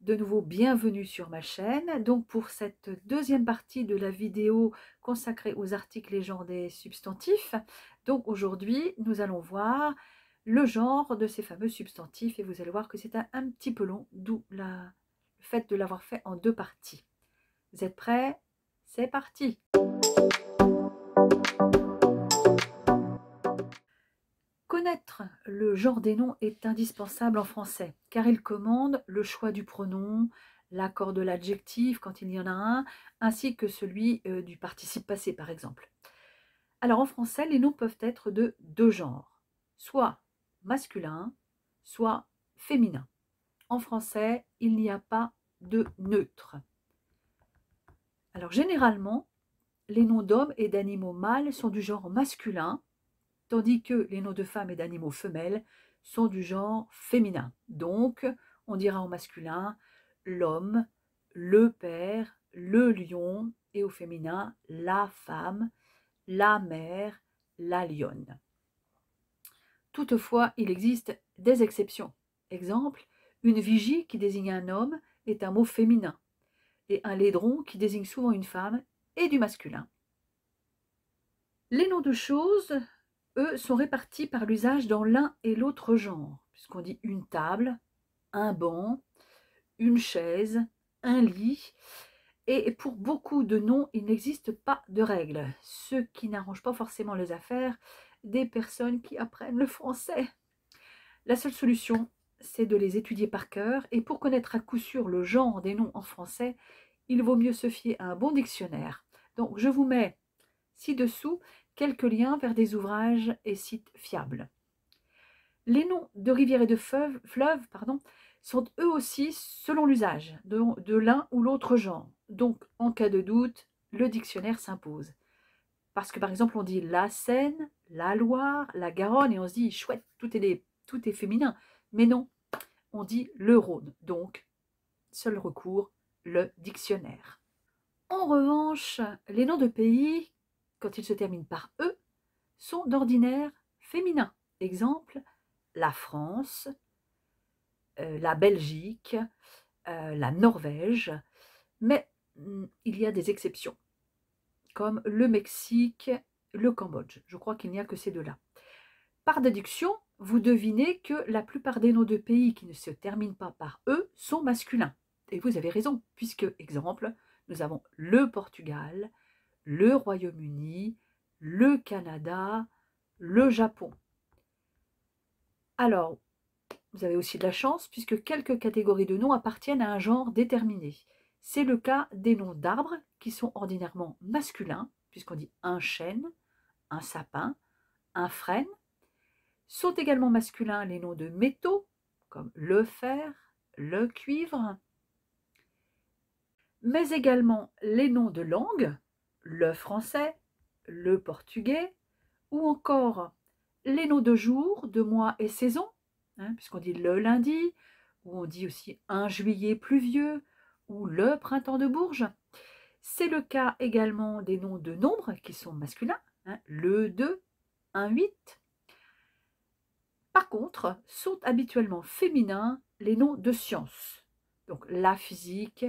de nouveau bienvenue sur ma chaîne. Donc pour cette deuxième partie de la vidéo consacrée aux articles et genres des substantifs, donc aujourd'hui nous allons voir le genre de ces fameux substantifs et vous allez voir que c'est un petit peu long, d'où le fait de l'avoir fait en deux parties. Vous êtes prêts? C'est parti! Connaître le genre des noms est indispensable en français, car il commande le choix du pronom, l'accord de l'adjectif quand il y en a un, ainsi que celui du participe passé par exemple. Alors en français, les noms peuvent être de deux genres, soit masculin, soit féminin. En français, il n'y a pas de neutre. Alors généralement, les noms d'hommes et d'animaux mâles sont du genre masculin, tandis que les noms de femmes et d'animaux femelles sont du genre féminin. Donc, on dira au masculin l'homme, le père, le lion, et au féminin la femme, la mère, la lionne. Toutefois, il existe des exceptions. Exemple, une vigie qui désigne un homme est un mot féminin, et un laidron qui désigne souvent une femme est du masculin. Les noms de choses, eux, sont répartis par l'usage dans l'un et l'autre genre, puisqu'on dit une table, un banc, une chaise, un lit. Et pour beaucoup de noms, il n'existe pas de règles, ce qui n'arrange pas forcément les affaires des personnes qui apprennent le français. La seule solution, c'est de les étudier par cœur, et pour connaître à coup sûr le genre des noms en français, il vaut mieux se fier à un bon dictionnaire. Donc je vous mets ci-dessous quelques liens vers des ouvrages et sites fiables. Les noms de rivières et de fleuves sont eux aussi selon l'usage de l'un ou l'autre genre. Donc, en cas de doute, le dictionnaire s'impose. Parce que, par exemple, on dit la Seine, la Loire, la Garonne, et on se dit, chouette, tout est féminin. Mais non, on dit le Rhône. Donc, seul recours, le dictionnaire. En revanche, les noms de pays, quand ils se terminent par E, sont d'ordinaire féminins. Exemple, la France, la Belgique, la Norvège, mais il y a des exceptions, comme le Mexique, le Cambodge. Je crois qu'il n'y a que ces deux-là. Par déduction, vous devinez que la plupart des noms de pays qui ne se terminent pas par E sont masculins. Et vous avez raison, puisque, exemple, nous avons le Portugal, le Royaume-Uni, le Canada, le Japon. Alors, vous avez aussi de la chance, puisque quelques catégories de noms appartiennent à un genre déterminé. C'est le cas des noms d'arbres, qui sont ordinairement masculins, puisqu'on dit un chêne, un sapin, un frêne. Sont également masculins les noms de métaux, comme le fer, le cuivre, mais également les noms de langues, le français, le portugais, ou encore les noms de jours, de mois et saisons, puisqu'on dit le lundi, ou on dit aussi un juillet pluvieux, ou le printemps de Bourges. C'est le cas également des noms de nombres qui sont masculins, le 2, un 8. Par contre, sont habituellement féminins les noms de sciences, donc la physique,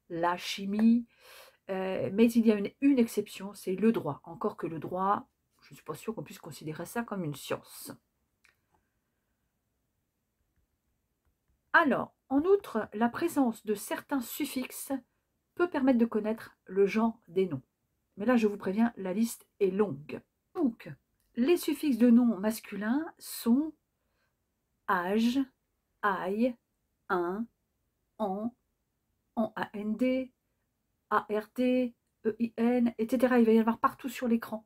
la chimie, mais il y a une exception, c'est le droit. Encore que le droit, je ne suis pas sûre qu'on puisse considérer ça comme une science. Alors, en outre, la présence de certains suffixes peut permettre de connaître le genre des noms. Mais là, je vous préviens, la liste est longue. Donc, les suffixes de noms masculins sont âge, aille, un, en, AND, ARD, EIN, etc. Il va y en avoir partout sur l'écran.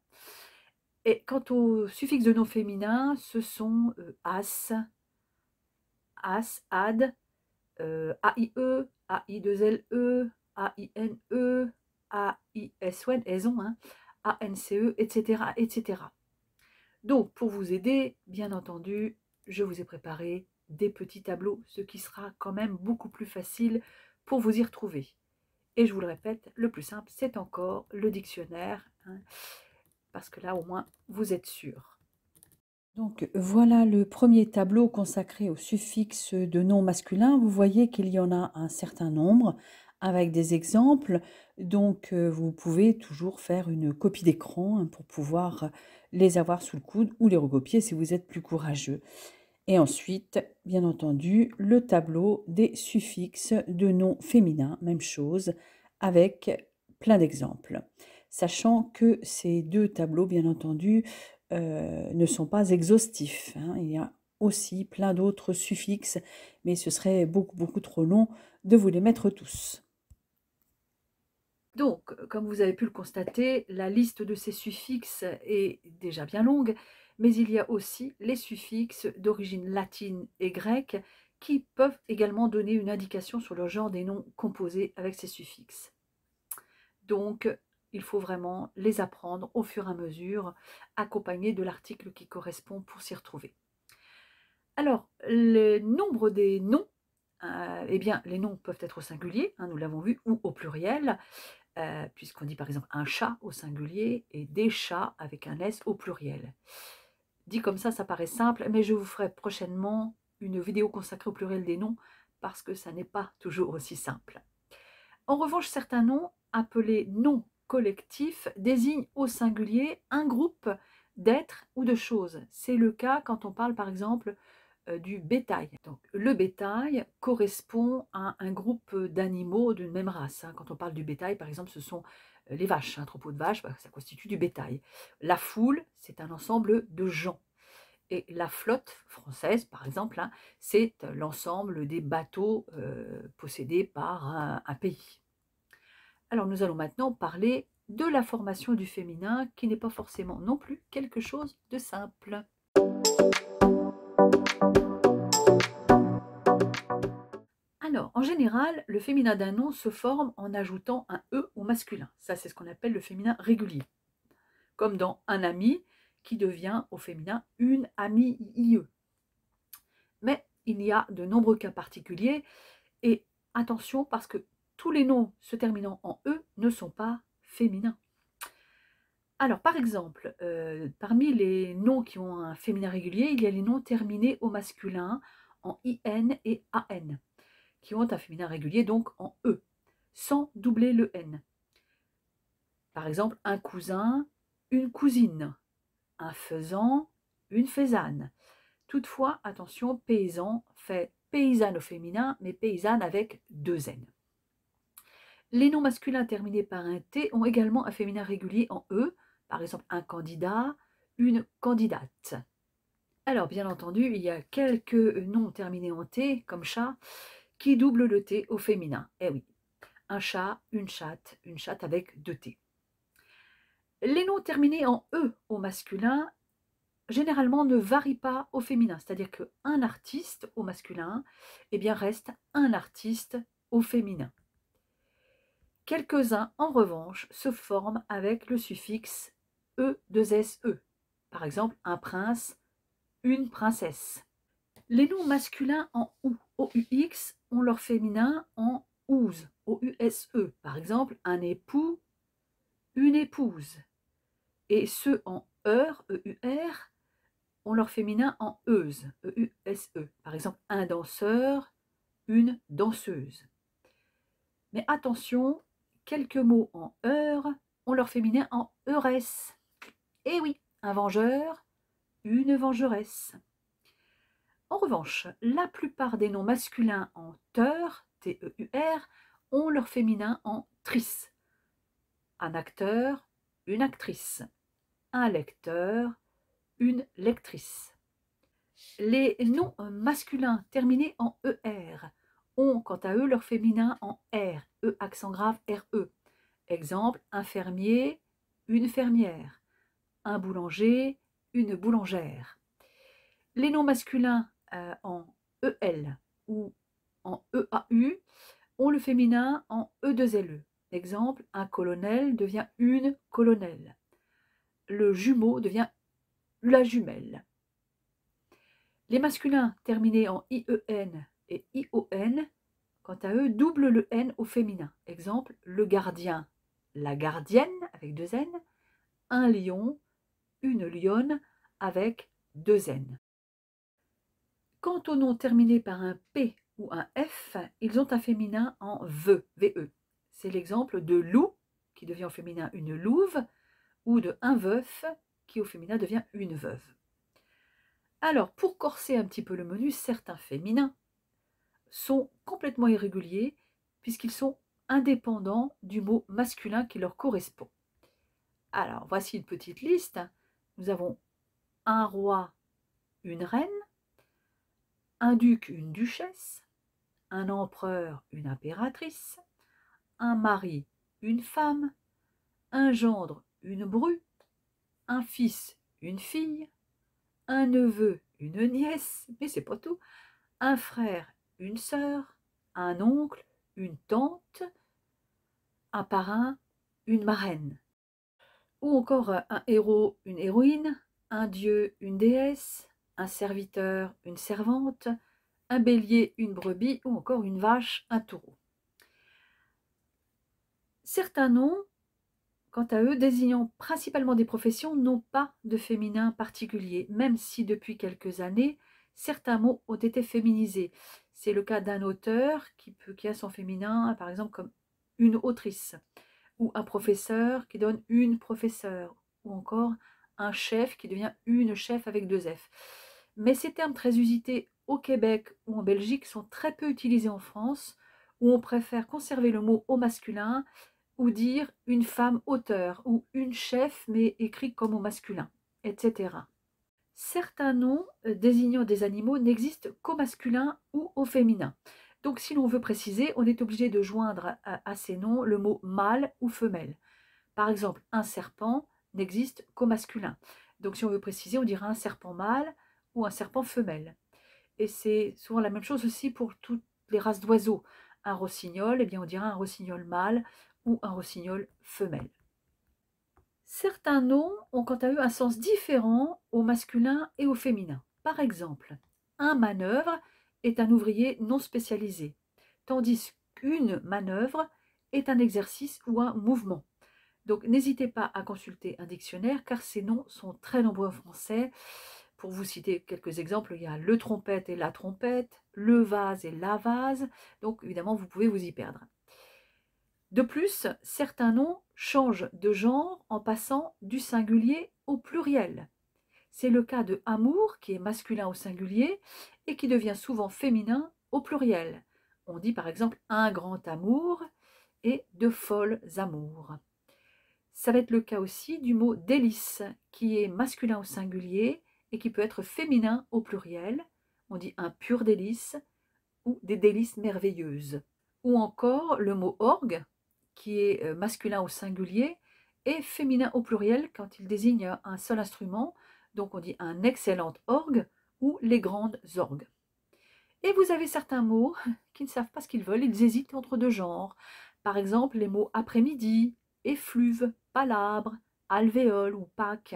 Et quant aux suffixes de noms féminins, ce sont as, ad, AIE, AI2LE, AINE, AISON, ANCE, etc., etc. Donc, pour vous aider, bien entendu, je vous ai préparé des petits tableaux, ce qui sera quand même beaucoup plus facile pour vous y retrouver. Et je vous le répète, le plus simple, c'est encore le dictionnaire, parce que là, au moins, vous êtes sûr. Donc voilà le premier tableau consacré aux suffixes de noms masculins. Vous voyez qu'il y en a un certain nombre avec des exemples. Donc vous pouvez toujours faire une copie d'écran hein, pour pouvoir les avoir sous le coude ou les recopier si vous êtes plus courageux. Et ensuite, bien entendu, le tableau des suffixes de noms féminins, même chose, avec plein d'exemples. Sachant que ces deux tableaux, bien entendu, ne sont pas exhaustifs, hein. Il y a aussi plein d'autres suffixes, mais ce serait beaucoup trop long de vous les mettre tous. Donc, comme vous avez pu le constater, la liste de ces suffixes est déjà bien longue, mais il y a aussi les suffixes d'origine latine et grecque qui peuvent également donner une indication sur le genre des noms composés avec ces suffixes. Donc, il faut vraiment les apprendre au fur et à mesure, accompagnés de l'article qui correspond pour s'y retrouver. Alors, le nombre des noms, eh bien, les noms peuvent être au singulier, hein, nous l'avons vu, ou au pluriel, puisqu'on dit par exemple un chat au singulier et des chats avec un S au pluriel. Dit comme ça paraît simple, mais je vous ferai prochainement une vidéo consacrée au pluriel des noms parce que ça n'est pas toujours aussi simple. En revanche, certains noms, appelés noms collectifs, désignent au singulier un groupe d'êtres ou de choses. C'est le cas quand on parle par exemple du bétail. Donc, le bétail correspond à un groupe d'animaux d'une même race, hein. Quand on parle du bétail, par exemple, ce sont les vaches. Un troupeau de vaches, ça constitue du bétail. La foule, c'est un ensemble de gens. Et la flotte française, par exemple, hein, c'est l'ensemble des bateaux possédés par un pays. Alors nous allons maintenant parler de la formation du féminin, qui n'est pas forcément non plus quelque chose de simple. Alors, en général, le féminin d'un nom se forme en ajoutant un E au masculin. Ça, c'est ce qu'on appelle le féminin régulier. Comme dans un ami, qui devient au féminin une amie IE. Mais il y a de nombreux cas particuliers, et attention parce que tous les noms se terminant en E ne sont pas féminins. Alors, par exemple, parmi les noms qui ont un féminin régulier, il y a les noms terminés au masculin en IN et AN, qui ont un féminin régulier donc en E, sans doubler le N. Par exemple, un cousin, une cousine, un faisan, une faisane. Toutefois, attention, paysan fait paysanne au féminin, mais paysanne avec deux N. Les noms masculins terminés par un T ont également un féminin régulier en E, par exemple un candidat, une candidate. Alors, bien entendu, il y a quelques noms terminés en T, comme chat, qui doublent le T au féminin. Eh oui, un chat, une chatte avec deux T. Les noms terminés en E au masculin, généralement, ne varient pas au féminin. C'est-à-dire qu'un artiste au masculin, eh bien, reste un artiste au féminin. Quelques-uns, en revanche, se forment avec le suffixe E2SE. Par exemple, un prince, une princesse. Les noms masculins en OU, OUX, ont leur féminin en OUSE, OUSE. Par exemple, un époux, une épouse. Et ceux en EUR, EUR, ont leur féminin en EUSE, EUSE. Par exemple, un danseur, une danseuse. Mais attention, quelques mots en EUR ont leur féminin en EURES. Eh oui, un vengeur, une vengeresse. En revanche, la plupart des noms masculins en TEUR, T-E-U-R, ont leur féminin en tris. Un acteur, une actrice. Un lecteur, une lectrice. Les noms masculins terminés en ER ont quant à eux leur féminin en R, E accent grave RE. Exemple, un fermier, une fermière. Un boulanger, une boulangère. Les noms masculins en EL ou en EAU ont le féminin en E2LE. Exemple, un colonel devient une colonelle. Le jumeau devient la jumelle. Les masculins terminés en IEN et ION, quant à eux, doublent le N au féminin. Exemple, le gardien, la gardienne avec deux N, un lion, une lionne avec deux N. Quant aux noms terminés par un P ou un F, ils ont un féminin en VE. C'est l'exemple de loup, qui devient au féminin une louve, ou de un veuf, qui au féminin devient une veuve. Alors, pour corser un petit peu le menu, certains féminins sont complètement irréguliers, puisqu'ils sont indépendants du mot masculin qui leur correspond. Alors, voici une petite liste. Nous avons un roi, une reine, un duc, une duchesse, un empereur, une impératrice, un mari, une femme, un gendre, une bru, un fils, une fille, un neveu, une nièce, mais c'est pas tout, un frère, une sœur, un oncle, une tante, un parrain, une marraine. Ou encore un héros, une héroïne, un dieu, une déesse, un serviteur, une servante, un bélier, une brebis, ou encore une vache, un taureau. Certains noms, quant à eux, désignant principalement des professions, n'ont pas de féminin particulier, même si depuis quelques années, certains mots ont été féminisés. C'est le cas d'un auteur qui a son féminin, par exemple, comme une autrice, ou un professeur qui donne une professeure, ou encore un chef qui devient une chef avec deux F. Mais ces termes très usités au Québec ou en Belgique sont très peu utilisés en France, où on préfère conserver le mot au masculin, ou dire une femme auteur, ou une chef mais écrit comme au masculin, etc. Certains noms désignant des animaux n'existent qu'au masculin ou au féminin. Donc si l'on veut préciser, on est obligé de joindre à ces noms le mot mâle ou femelle. Par exemple, un serpent n'existe qu'au masculin. Donc si on veut préciser, on dira un serpent mâle ou un serpent femelle. Et c'est souvent la même chose aussi pour toutes les races d'oiseaux. Un rossignol, eh bien on dira un rossignol mâle ou un rossignol femelle. Certains noms ont quant à eux un sens différent au masculin et au féminin. Par exemple, un manœuvre est un ouvrier non spécialisé, tandis qu'une manœuvre est un exercice ou un mouvement. Donc n'hésitez pas à consulter un dictionnaire car ces noms sont très nombreux en français. Pour vous citer quelques exemples, il y a le trompette et la trompette, le vase et la vase, donc évidemment vous pouvez vous y perdre. De plus, certains noms changent de genre en passant du singulier au pluriel. C'est le cas de amour qui est masculin au singulier et qui devient souvent féminin au pluriel. On dit par exemple un grand amour et de folles amours. Ça va être le cas aussi du mot délice qui est masculin au singulier et qui peut être féminin au pluriel. On dit un pur délice ou des délices merveilleuses. Ou encore le mot orgue qui est masculin au singulier et féminin au pluriel quand il désigne un seul instrument. Donc on dit un excellent orgue ou les grandes orgues. Et vous avez certains mots qui ne savent pas ce qu'ils veulent, ils hésitent entre deux genres. Par exemple, les mots après-midi, effluve, palabre, alvéole ou Pâques.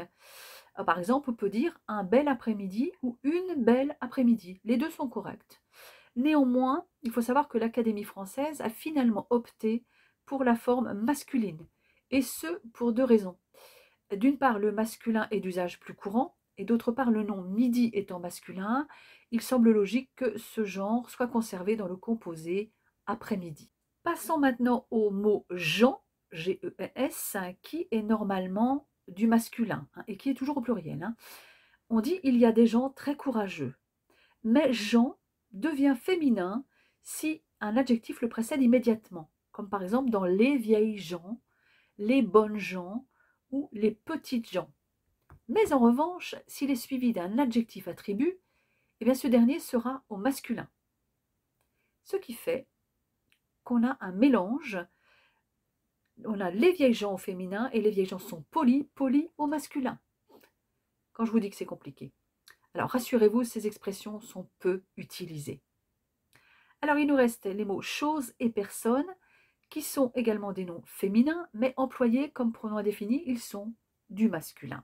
Par exemple, on peut dire un bel après-midi ou une belle après-midi. Les deux sont corrects. Néanmoins, il faut savoir que l'Académie française a finalement opté pour la forme masculine, et ce pour deux raisons. D'une part, le masculin est d'usage plus courant, et d'autre part, le nom midi étant masculin, il semble logique que ce genre soit conservé dans le composé après-midi. Passons maintenant au mot gens, G-E-S, qui est normalement du masculin, et qui est toujours au pluriel. On dit il y a des gens très courageux, mais gens devient féminin si un adjectif le précède immédiatement, comme par exemple dans les vieilles gens, les bonnes gens ou les petites gens. Mais en revanche, s'il est suivi d'un adjectif attribut, eh bien ce dernier sera au masculin. Ce qui fait qu'on a un mélange. On a les vieilles gens au féminin et les vieilles gens sont polis au masculin. Quand je vous dis que c'est compliqué. Alors rassurez-vous, ces expressions sont peu utilisées. Alors il nous reste les mots chose et personne qui sont également des noms féminins, mais employés comme pronom indéfini, ils sont du masculin.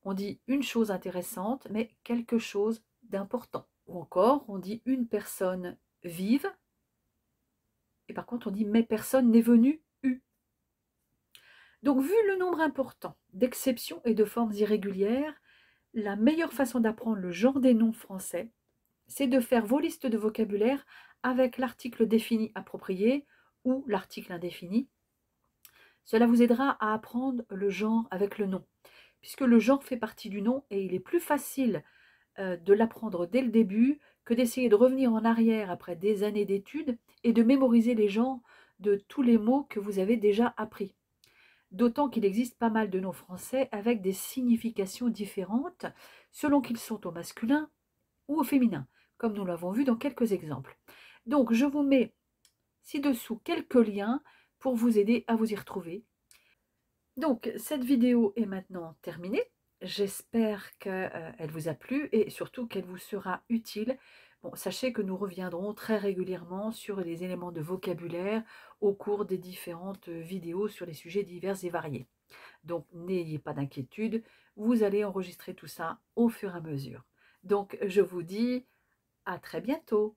On dit une chose intéressante, mais quelque chose d'important. Ou encore, on dit une personne vive, et par contre on dit mais personne n'est venu eu. Donc vu le nombre important d'exceptions et de formes irrégulières, La meilleure façon d'apprendre le genre des noms français, c'est de faire vos listes de vocabulaire avec l'article défini approprié ou l'article indéfini. Cela vous aidera à apprendre le genre avec le nom, puisque le genre fait partie du nom et il est plus facile de l'apprendre dès le début que d'essayer de revenir en arrière après des années d'études et de mémoriser les genres de tous les mots que vous avez déjà appris. D'autant qu'il existe pas mal de noms français avec des significations différentes selon qu'ils sont au masculin ou au féminin, comme nous l'avons vu dans quelques exemples. Donc je vous mets ci-dessous quelques liens pour vous aider à vous y retrouver. Donc cette vidéo est maintenant terminée. J'espère qu'elle vous a plu et surtout qu'elle vous sera utile. Bon, sachez que nous reviendrons très régulièrement sur les éléments de vocabulaire au cours des différentes vidéos sur les sujets divers et variés. Donc n'ayez pas d'inquiétude, vous allez enregistrer tout ça au fur et à mesure. Donc je vous dis à très bientôt.